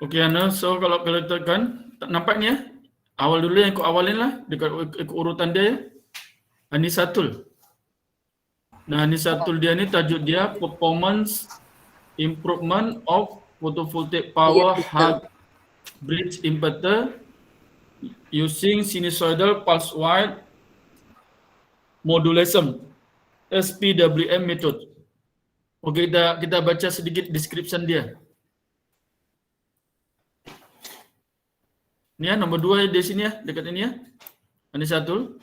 Okey Ana, so kalau tekan, nampak ni ya? Awal dulu yang ikut awalin lah, dekat ikut urutan dia ya. Anisatul. Nah, Anisatul dia ni tajuk dia Performance Improvement of Photovoltaic Power Half Bridge Inverter using Sinusoidal Pulse Width Modulation SPWM method. Okey, kita baca sedikit description dia. Ni ya, nombor 2 di sini ya, dekat ini ya. Anisatul.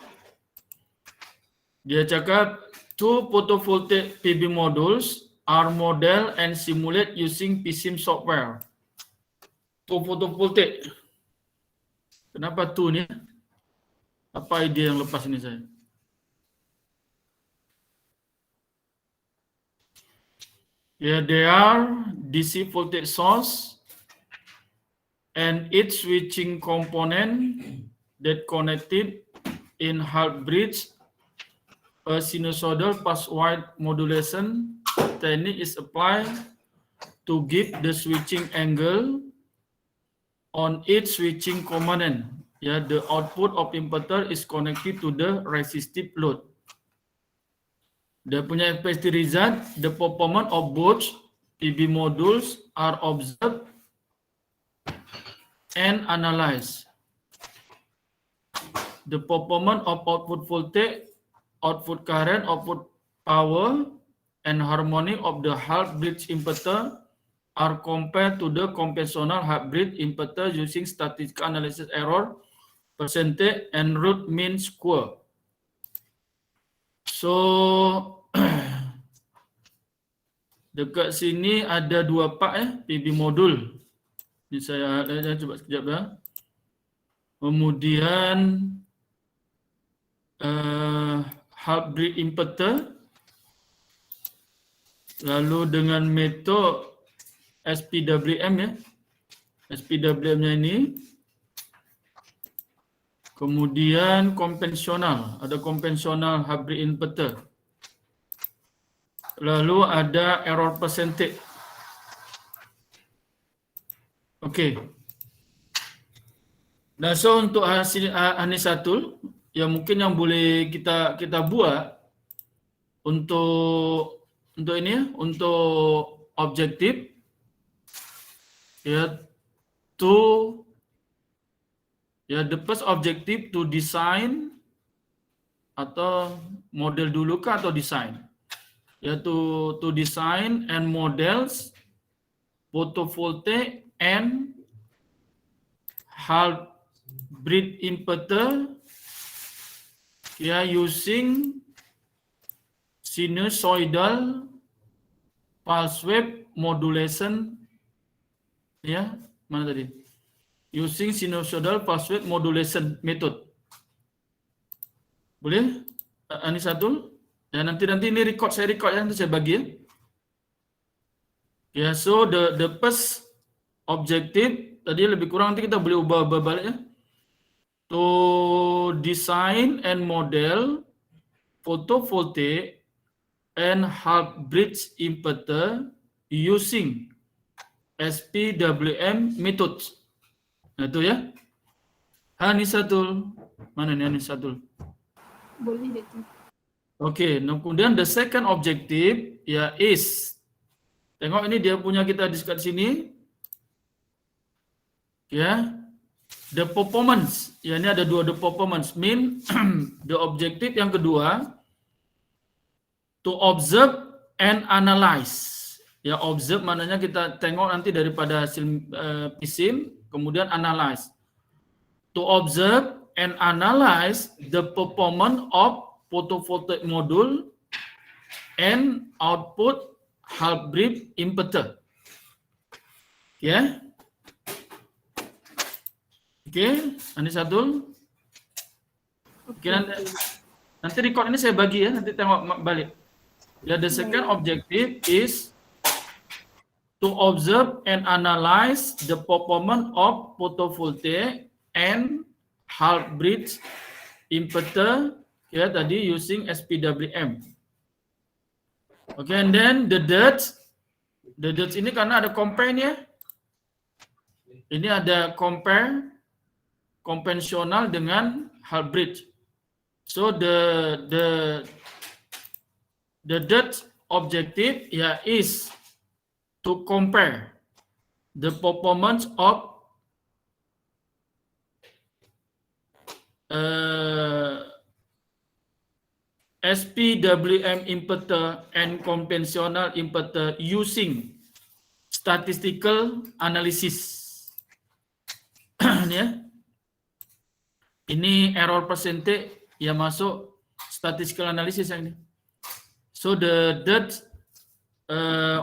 Dia cakap, two photovoltaic PV modules are modeled and simulated using PSIM software. Two photovoltaic. Kenapa two ni? Apa idea yang lepas ini saya? Yeah, they are DC voltage source and each switching component that connected in half bridge. A sinusoidal pulse width modulation technique is applied to give the switching angle on each switching component. Yeah, the output of inverter is connected to the resistive load. Dia punya FPST result, the performance of both PV modules are observed and analyzed. The performance of output voltage, output current, output power, and harmony of the half bridge inverter are compared to the conventional half bridge inverter using statistical analysis error, percentage, and root mean square. So, dekat sini ada 2 part PV modul. Ini saya coba sekejap ya. Kemudian half bridge inverter. Lalu dengan metode SPWM ya. SPWM-nya ini. Kemudian konvensional, ada konvensional half bridge inverter. Lalu ada error percentage. Okey. Nah, so untuk hasil Anisatul, yang mungkin yang boleh kita buat untuk ini ya, untuk objektif ya, the first objective to design atau model dulu kah atau design? Ya, to design and models photovoltaic and half bridge inverter ya using sinusoidal pulse wave modulation ya, mana tadi? Using sinusoidal pulse wave modulation method. Boleh? Anisatul? Ya, nanti ini saya record ya, nanti saya bagi ya. Ya, so the first objective tadi lebih kurang nanti kita boleh ubah balik ya. To design and model photovoltaic and half bridge inverter using SPWM methods. Nah, itu ya. Anisatul. Mana nih Anisatul? Boleh itu. Okey, kemudian the second objective ya is, tengok ini dia punya kita discuss sini. Ya. The performance, ya ini ada dua, the performance mean the objective yang kedua to observe and analyze. Ya, observe maknanya kita tengok nanti daripada hasil PSIM, kemudian analyze. To observe and analyze the performance of photovoltaic module and output half bridge inverter. Ya. Okey, Anisatul. Okey, nanti record ini saya bagi ya, nanti tengok balik. Ya, the second objective is to observe and analyze the performance of photovoltaic and half bridge inverter ya tadi using SPWM. Okay, and then the dates ini karena ada compare ya. Ini ada compare konvensional dengan half bridge. So the third objective is to compare the performance of SPWM inverter and conventional inverter using statistical analysis. Ya. Ini error percentage yang masuk statistical analysis yang ini. So the third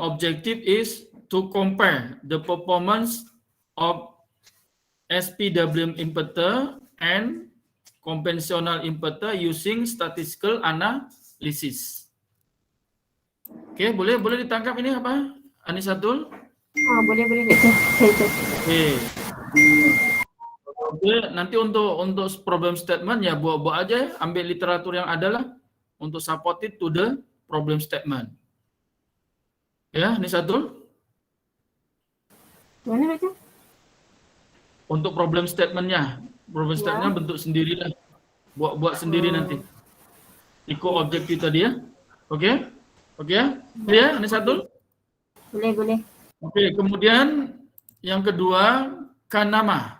objective is to compare the performance of SPWM inverter and conventional inverter using statistical analysis. Oke, boleh ditangkap ini apa? Anisatul? Boleh Doktor. Oke. Oke, nanti untuk problem statement ya buat aja ya, ambil literatur yang ada lah untuk support it to the problem statement. Ya, Anisatul? Mana Doktor? Untuk problem statement-nya. Problem statement-nya bentuk sendiri lah. Buat sendiri nanti. Ikut objektif tadi ya. Oke? Oke ya? Ya, Anisatul? Boleh. Oke, kemudian yang kedua, Kanama.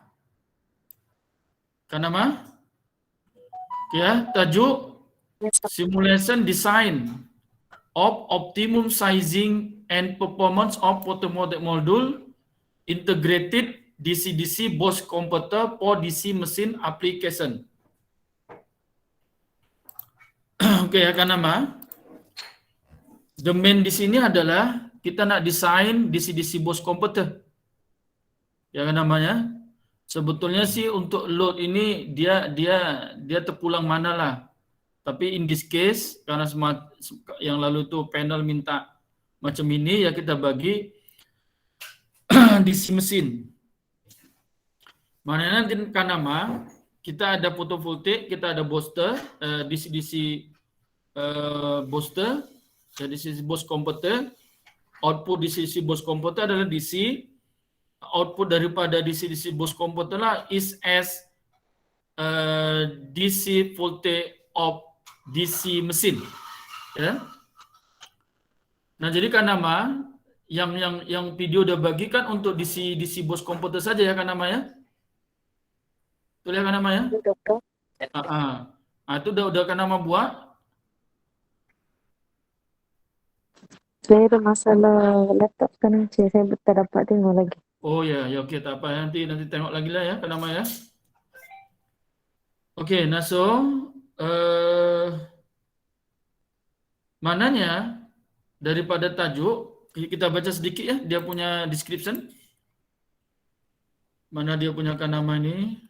Oke ya, tajuk simulation design of optimum sizing and performance of photovoltaic module integrated DC-DC bus converter for DC mesin application. Oke ya, Kanama. The main di sini adalah kita nak desain DC-DC bus converter. Ya kan namanya? Sebetulnya sih untuk load ini dia terpulang mana lah. Tapi in this case karena yang lalu tuh panel minta macam ini ya kita bagi DC mesin. Mana nanti Kanama kita ada photovoltaik, kita ada booster, DC booster, jadi DC bus converter. Output DC bus converter adalah DC. Output daripada DC bus converter lah is as DC voltage of DC mesin. Ya. Nah, jadi Kanama yang video udah bagikan untuk DC bus converter saja ya Kanama ya. Betul ya Kanama ya? Dokter. Itu udah Kanama buat. Saya ada masalah laptop sekarang, saya tak dapat tengok lagi. Oh ya oke, tak apa, nanti tengok lagi lah ya Kanama ya. Oke, nah so mananya daripada tajuk kita baca sedikit ya dia punya description. Mana dia punya Kanama ini?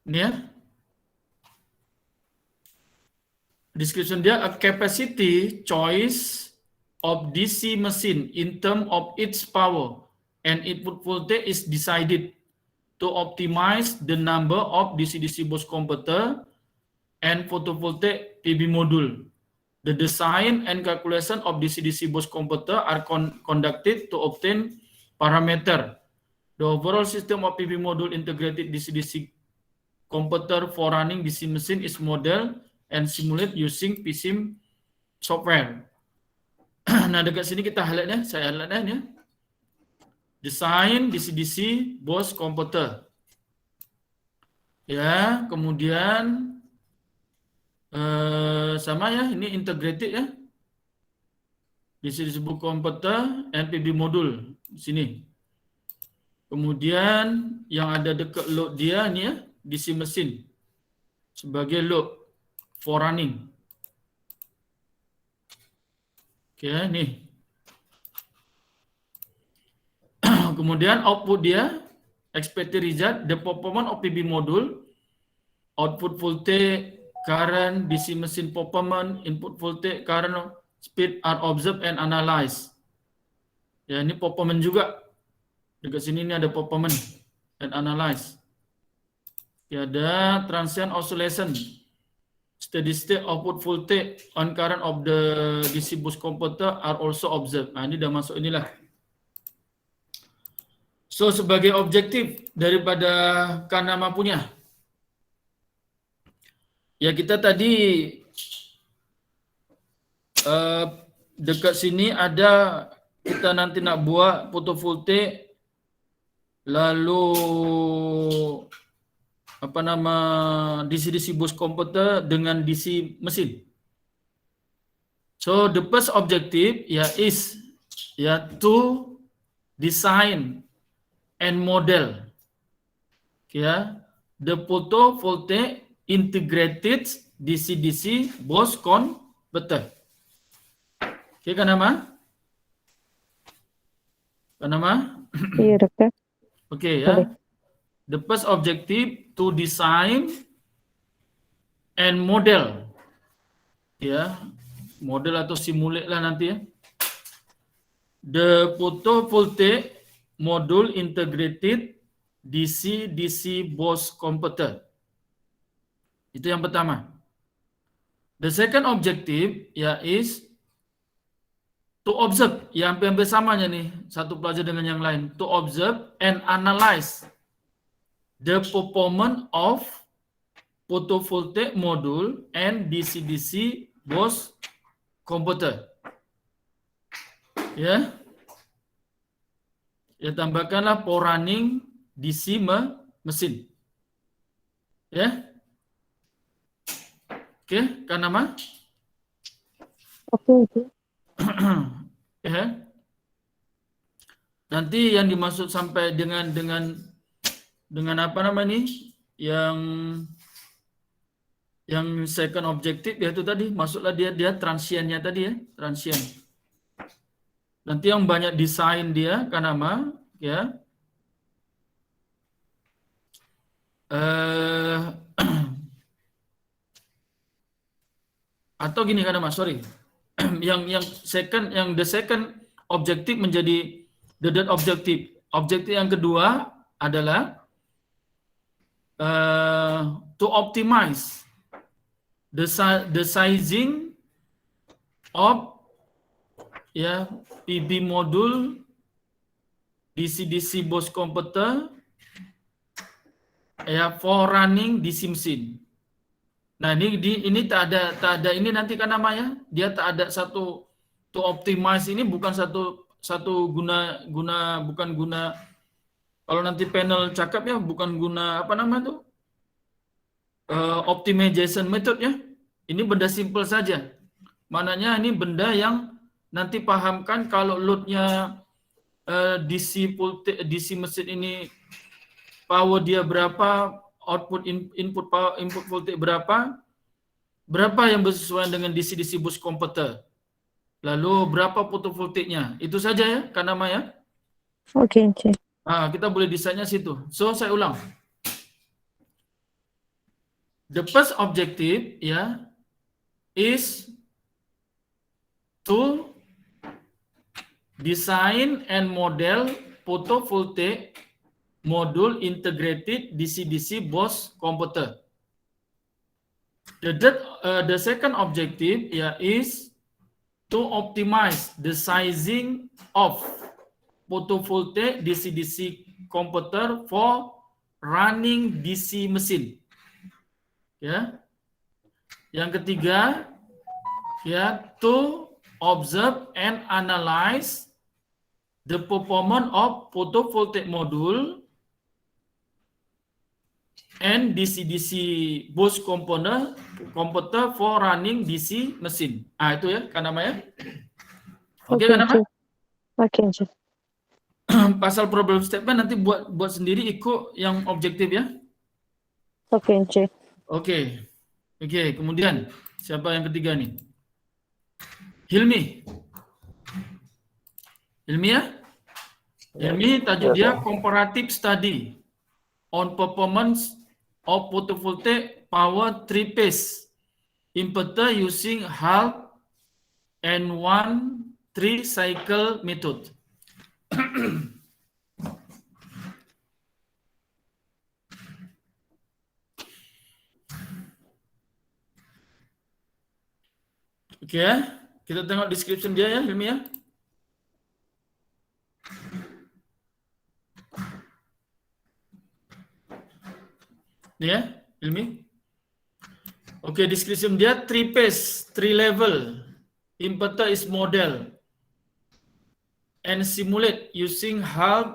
Ini ya. Description dia, a capacity choice of DC machine in terms of its power and input voltage is decided to optimize the number of DC-DC bus converter and photovoltaic PV module. The design and calculation of DC-DC bus converter are conducted to obtain parameter. The overall system of PV module integrated DC-DC converter for running DC machine is modeled and simulate using PSIM software. Nah, dekat sini kita highlight ya, saya highlight ya. Design DC-DC bus converter. Ya, kemudian sama ya, ini integrated ya. DC-DC bus converter and PV module di sini. Kemudian yang ada dekat load dia ini ya, DC mesin sebagai load for running. Oke, nih. Kemudian output dia, expected result, the performance of PV module, output voltage, current, DC mesin performance, input voltage, current, speed are observed and analyzed. Ya, ini performance juga. Dekat sini ini ada performance and analyze. Ya, ada transient oscillation. steady state output voltage on current of the DC boost converter are also observed. Nah, ini udah masuk inilah. So, sebagai objektif daripada Kanama punya, ya kita tadi dekat sini ada kita nanti nak buat photovoltaik, lalu apa nama DC-DC boost converter dengan DC mesin. So the first objective is to design and model the photovoltaic integrated DC-DC boost converter. Kanama? Iya, Dokter. Okay, Boleh. The first objective to design and model. Model atau simulate lah nanti ya. The photovoltaic module integrated DC-DC boost converter. Itu yang pertama. The second objective is to observe, yang hampir samanya nih, satu pelajar dengan yang lain. To observe and analyze the performance of photovoltaic module and DC-DC boost converter. Ya tambahkanlah for running DC mesin. Ya. Oke, Kanama? Oke. Ya. Nanti yang dimaksud sampai dengan apa namanya nih, yang second objective yaitu tadi masuklah dia transiennya tadi ya, transient. Nanti yang banyak desain dia Kanama ya. Atau gini Kanama, sorry. yang the second objective menjadi the third objective. Objektif yang kedua adalah to optimize the sizing of PV module DC-DC boost converter for running DC mesin. Nah, ini tak ada ini nanti kan namanya, dia tak ada satu to optimize ini bukan satu guna bukan guna kalau nanti panel cakap ya bukan guna apa nama tuh optimization method ya. Ini benda simple saja. Mananya ini benda yang nanti pahamkan kalau loadnya DC mesin ini power dia berapa, output input voltage berapa yang bersesuaian dengan DC boost converter. Lalu berapa photovoltaiknya. Itu saja ya, Kanama ya. Oke. Kita boleh desainnya situ. So saya ulang. The first objective is to design and model photovoltaic module integrated DC-DC boost converter. The second objective is to optimize the sizing of photovoltaic DC-DC converter for running DC mesin. Ya. Yang ketiga, to observe and analyze the performance of photovoltaic module and DC-DC boost converter for running DC mesin. Itu ya, Kanama ya. Oke, Kanama? Oke. Pasal problem statement nanti buat sendiri ikut yang objektif ya. Oke. Oke, kemudian siapa yang ketiga nih? Hilmi ya? Hilmi tajuk dia comparative study on performance of photovoltaic power 3-phase inverter using half and 1/3 cycle method. Oke ya, kita tengok description dia ya, Hilmi ya. Ni ya, Hilmi. Oke, description dia 3 phase, 3 level. Inverter is model and simulate using half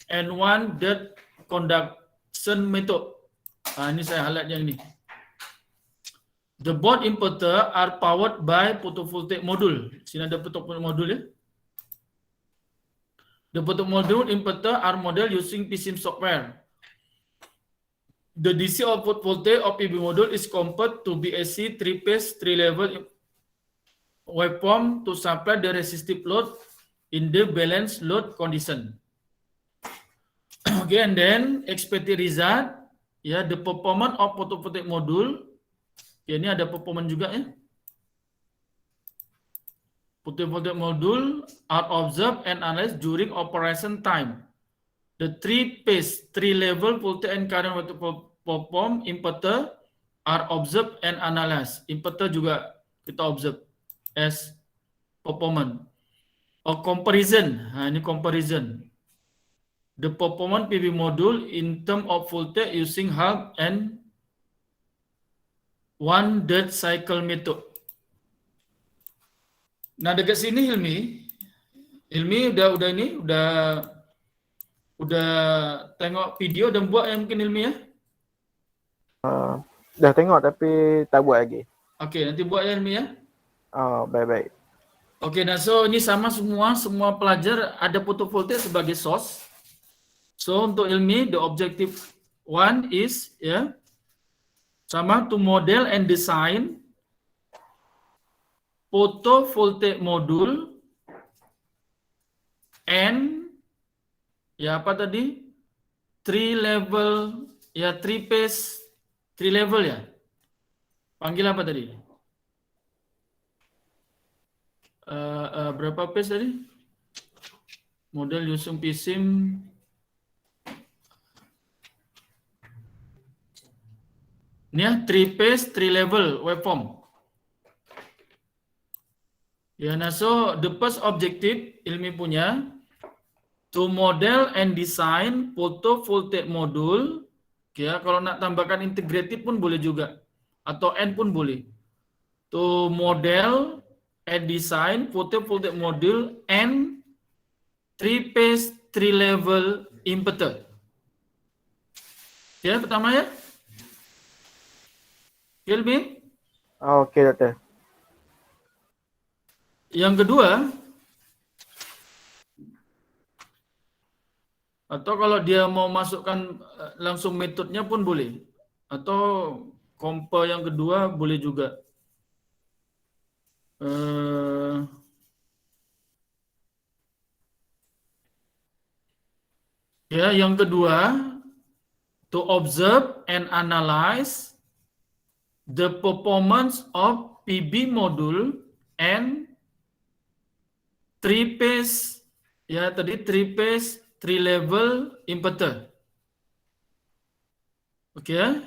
and one dirt conduction method. Ini saya highlight yang ini. The board inverter are powered by photovoltaic module. Sini ada photovoltaic module ya. The photovoltaic module inverter are model using PSIM software. The DC output voltage of PV module is converted to BAC 3-phase 3-level waveform to supply the resistive load in the balanced load condition. Okay, and then expected result, ya, the performance of photovoltaic module. Ya, ini ada performance juga ya. Photovoltaic module are observed and analyzed during operation time. The 3-phase 3-level voltage and current waveform inverter are observed and analyzed. Inverter juga kita observe as performance. A comparison, ini comparison. The performance PV module in term of voltage using half and one dirt cycle method. Nah, dekat sini Hilmi udah tengok video dan buat yang mungkin Hilmi ya? Dah tengok tapi tak buat lagi. Okey, nanti buat ya Hilmi ya. Baik-baik. Okey, nah so ini sama semua pelajar ada photovoltaic sebagai source. So untuk Hilmi, the objective one is ya sama to model and design photovoltaic module and ya apa tadi? 3-level ya 3-phase 3-level ya. Panggil apa tadi? Berapa phase tadi? Model using PSIM. Ini ya 3-phase 3-level waveform. Ya, nah so the first objective Ilmi punya to model and design photovoltaic module. Ya, kalau nak tambahkan integrated pun boleh juga atau and pun boleh. To model and design photovoltaic module and 3-phase 3-level inverter. Ya, pertama ya. Ilmi? Okey, doktor. Yang kedua, atau kalau dia mau masukkan langsung metodenya pun boleh. Atau compare yang kedua boleh juga. Ya, yang kedua, to observe and analyze the performance of PV module and 3-phase, ya tadi 3-phase 3-level inverter. Oke ya.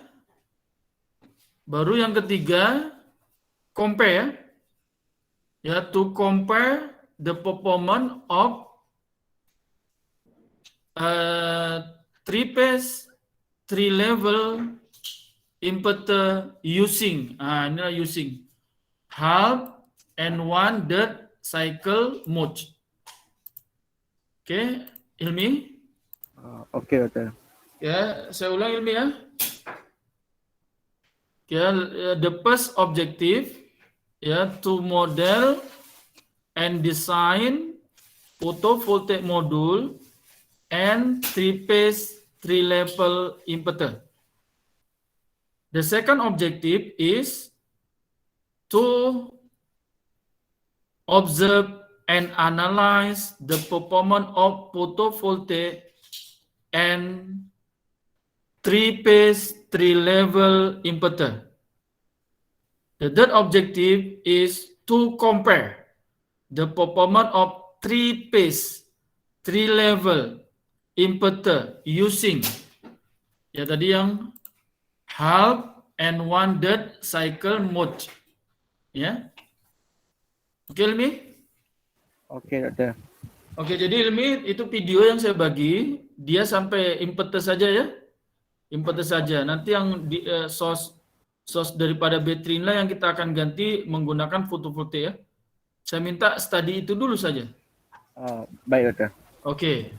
Baru yang ketiga, compare. Ya, to compare the performance of 3-phase 3-level inverter using, ini using half and one dirt cycle mode. Oke, Ilmi? Okey, doktor. Ya, saya ulang Ilmi ya. Ya, the first objective ya to model and design photovoltaic module and 3-phase 3-level inverter. The second objective is to observe and analyze the performance of photovoltaic and 3-phase 3-level inverter. The third objective is to compare the performance of 3-phase 3-level inverter using ya tadi yang half and one dirt cycle mode. Ya. Oke, Ilmi? Oke, Dokter. Oke, jadi Ilmi itu video yang saya bagi, dia sampai inputer saja ya. Inputer saja. Nanti yang di source daripada baterai inilah yang kita akan ganti menggunakan fotovoltaik ya. Saya minta study itu dulu saja. Baik, Dokter. Oke.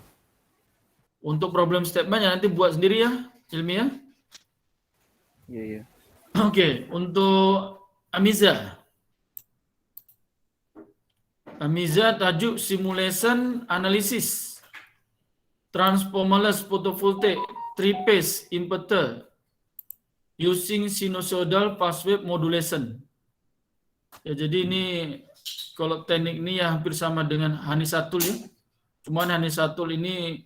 Untuk problem statementnya nanti buat sendiri ya, Ilmi ya. Ya, ya. Oke, untuk Amiza. Amiza tajuk simulation analysis. Transformerless photovoltaic 3-phase inverter using sinusoidal pulse wave modulation. Ya, jadi ini kalau teknik ini ya hampir sama dengan Hanisatul ya. Cuman Hanisatul ini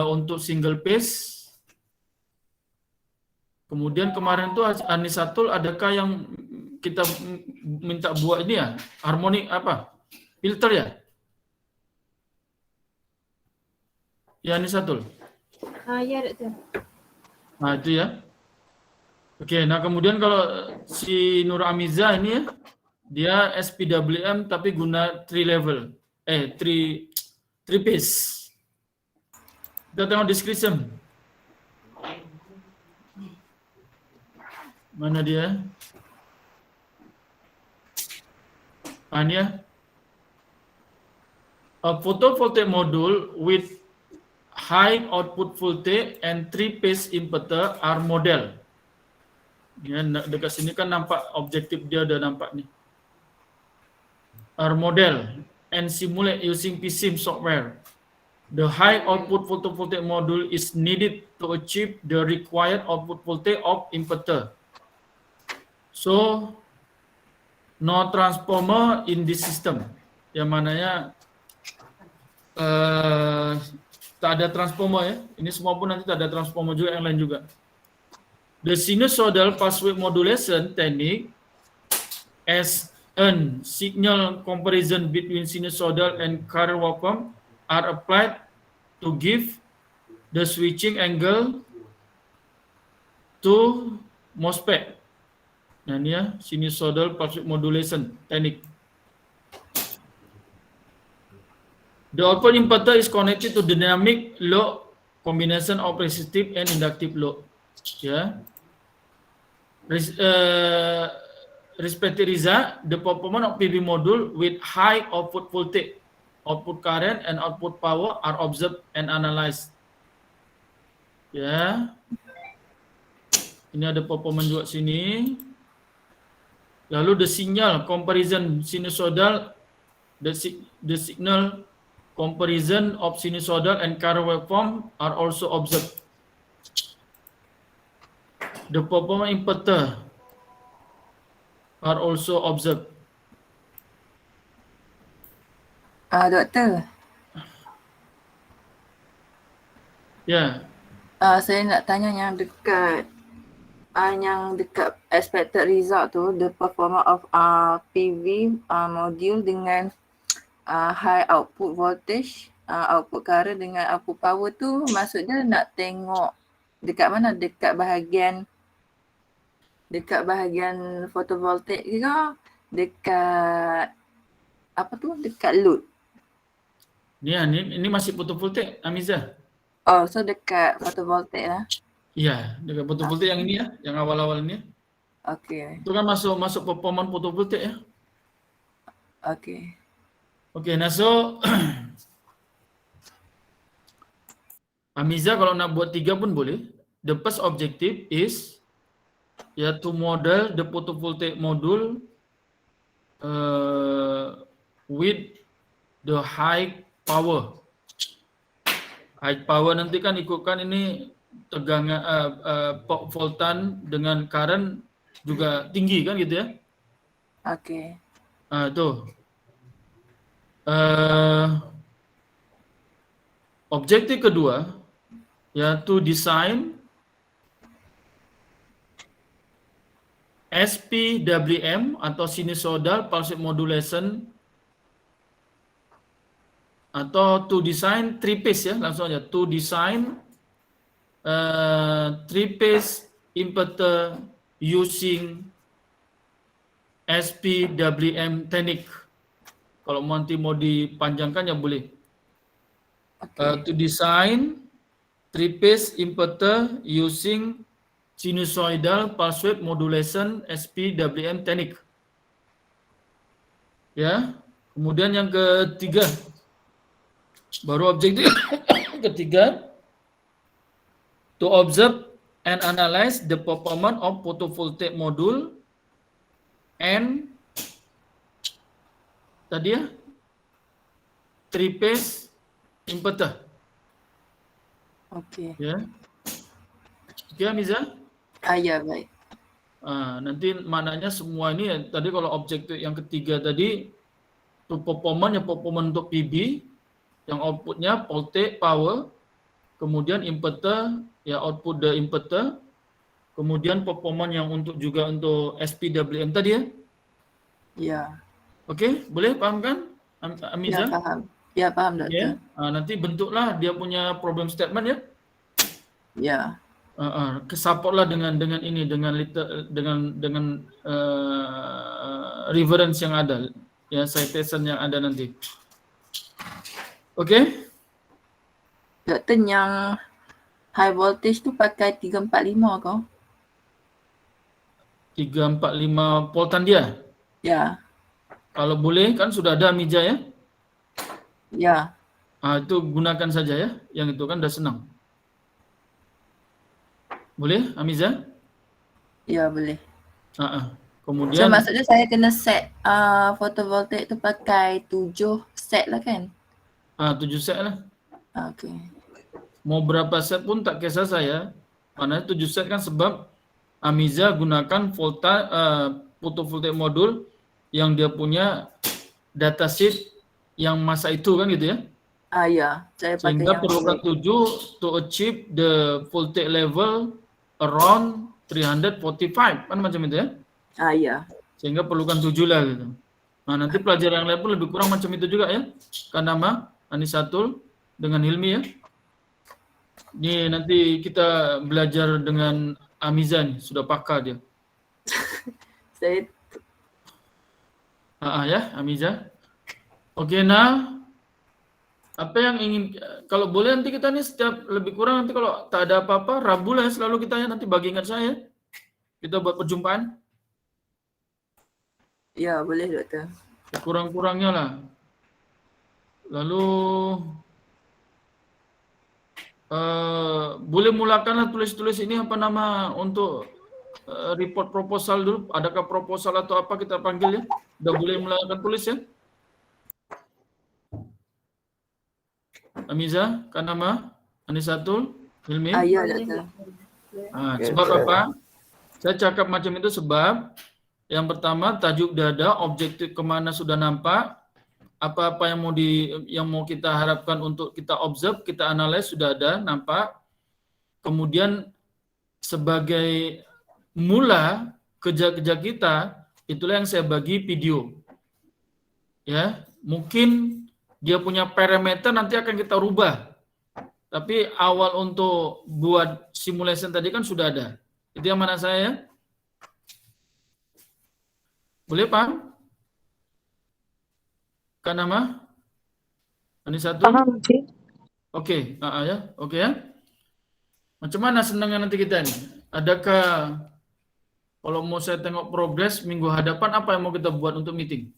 untuk single phase. Kemudian kemarin tuh Hanisatul adakah yang kita minta buat ini ya? Harmonic apa? Filter ya? Ya Hanisatul. Ya, Dokter. Nah itu ya. Oke, nah kemudian kalau si Nur Amiza ini ya, dia SPWM tapi guna 3 level. 3 phase. Kita tengok description. Mana dia? Ini ya. A photovoltaic module with high output voltage and 3-phase inverter are model. Ya, dekat sini kan nampak objektif dia udah nampak nih. Are model and simulate using PSIM software. The high output photovoltaic module is needed to achieve the required output voltage of inverter. So, no transformer in this system. Yang mananya tak ada transformer ya. Ini semua pun nanti tak ada transformer juga, yang lain juga. The sinusoidal pulse wave modulation technique as an signal comparison between sinusoidal and current waveform are applied to give the switching angle to MOSFET. Nah ini ya, sinusoidal pulse wave modulation technique. The output inverter is connected to dynamic load combination of resistive and inductive load. Ya. Respective result, the performance of PV module with high output voltage, output current, and output power are observed and analyzed. Ya. Ini ada performance juga sini. Lalu the signal comparison sinusoidal, the signal comparison of sinusoidal and current waveform are also observed. The performance inverter are also observed. Doktor, Ya, saya nak tanya yang dekat expected result tu, the performance of PV module dengan high output voltage, output current dengan output power tu, maksudnya nak tengok dekat mana? Dekat bahagian fotovoltaik ke? Dekat apa tu? Dekat load. ini masih fotovoltaik, Amiza. Oh, so dekat fotovoltaik lah. Iya, dekat fotovoltaik yang ini ya, yang awal-awal ini. Okay. Itu kan masuk performance fotovoltaik ya. Okay. Oke, nah so Amiza kalau nak buat 3 pun boleh. The first objective is to model the photovoltaic module with the high power. High power nanti kan ikutkan ini tegangan voltan dengan current juga tinggi kan gitu ya. Okay. Tuh. Objektif kedua to design SPWM atau sinusoidal pulse modulation atau to design 3-phase ya, langsung aja to design 3-phase inverter using SPWM teknik. Kalau nanti mau dipanjangkan ya boleh. To design three-phase inverter using sinusoidal pulse wave modulation SPWM teknik. Ya. Kemudian yang ketiga, baru objektif ketiga, to observe and analyze the performance of photovoltaic module and tadi ya, three-phase inverter. Okey. Ya. Oke, Amiza? Ya, baik. Nanti maknanya semua ini tadi kalau objektif yang ketiga tadi to performance ya performance untuk PB yang outputnya voltage power, kemudian inverter ya output the inverter, kemudian performance yang untuk juga untuk SPWM tadi ya. Ya. Oke, boleh paham kan, Amiza? Ya, faham. Ya, faham, Ya. Doktor. Nanti bentuklah dia punya problem statement ya. Ya. Kesupportlah dengan ini dengan reference yang ada ya, citation yang ada nanti. Oke? Doktor, yang high voltage tu pakai 345 kau? 345 voltan dia. Ya. Kalau boleh kan sudah ada Amiza ya. Ya. Itu gunakan saja ya. Yang itu kan udah senang. Boleh Amiza? Ya, boleh. So, Kemudian maksudnya saya kena set photovoltaik tu pakai 7 set lah kan? 7 set lah. Okey. Mau berapa set pun tak kisah saya. Karena 7 set kan sebab Amiza gunakan photovoltaic modul yang dia punya datasheet yang masa itu kan gitu ya. Ya, saya pakai Sehingga yang perlukan 7 to achieve the voltage level around 345 kan macam itu ya. ya. Sehingga perlukan 7 lah gitu. Nanti pelajaran yang lain pun lebih kurang macam itu juga ya. Kanama, Anisatul dengan Hilmi ya. Ini nanti kita belajar dengan Amiza nih, sudah pakar dia. Saya Ya, Amiza. Oke, nah. Apa yang ingin, kalau boleh nanti kita nih setiap lebih kurang nanti kalau tak ada apa-apa, Rabu lah ya selalu kita ya, nanti bagi ingat saya. Kita buat perjumpaan. ya boleh, Doktor. Kurang-kurangnya lah. Lalu boleh mulakanlah tulis-tulis ini apa nama untuk report proposal dulu. Adakah proposal atau apa kita panggil ya? Udah boleh mulakan tulis ya? Amiza, Kanama, Anisatul, Hilmi. Ya, Doktor. Sebab apa? Saya cakap macam itu sebab yang pertama tajuk dada, objektif kemana sudah nampak, apa-apa yang mau kita harapkan untuk kita observe, kita analyze sudah ada, nampak. Kemudian sebagai mula kerja-kerja kita, itulah yang saya bagi video. Ya, mungkin dia punya parameter nanti akan kita rubah. Tapi awal untuk buat simulation tadi kan sudah ada. Itu yang mana saya ya? Boleh paham? Kanama? Anisatul? Paham sih. Oke, ya. Oke ya. Macam mana senangnya nanti kita nih? Adakah kalau mau saya tengok progres minggu hadapan apa yang mau kita buat untuk meeting?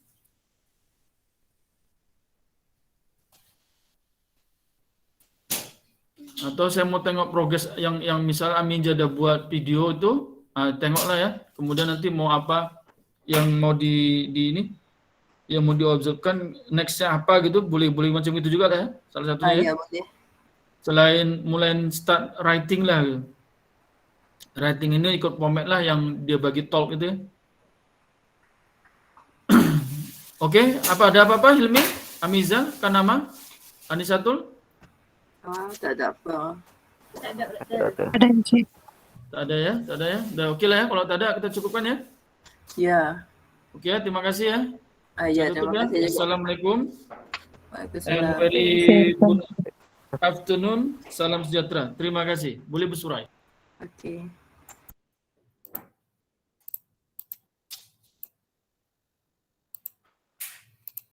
Atau saya mau tengok progres yang misal Amin ada buat video itu, tengoklah ya. Kemudian nanti mau apa yang mau di ini, yang mau diobservkan nextnya apa gitu, boleh macam itu juga lah ya. Salah satunya ya. Ya, boleh. Selain mulai start writing lah gitu. Writing ini ikut format lah yang dia bagi talk itu ya. Oke, ada apa-apa Hilmi, Amiza, Kanama, Anisatul? Tak ada apa. Ada sih. Tak ada ya? Udah oke lah ya, kalau tak ada kita cukupkan ya. Ya. Oke ya, terima kasih ya. Ya, Saya tutup terima ya. kasih. Assalamualaikum and Waalaikumsalam. very good afternoon. Salam sejahtera. Terima kasih. Boleh bersurai. Okey.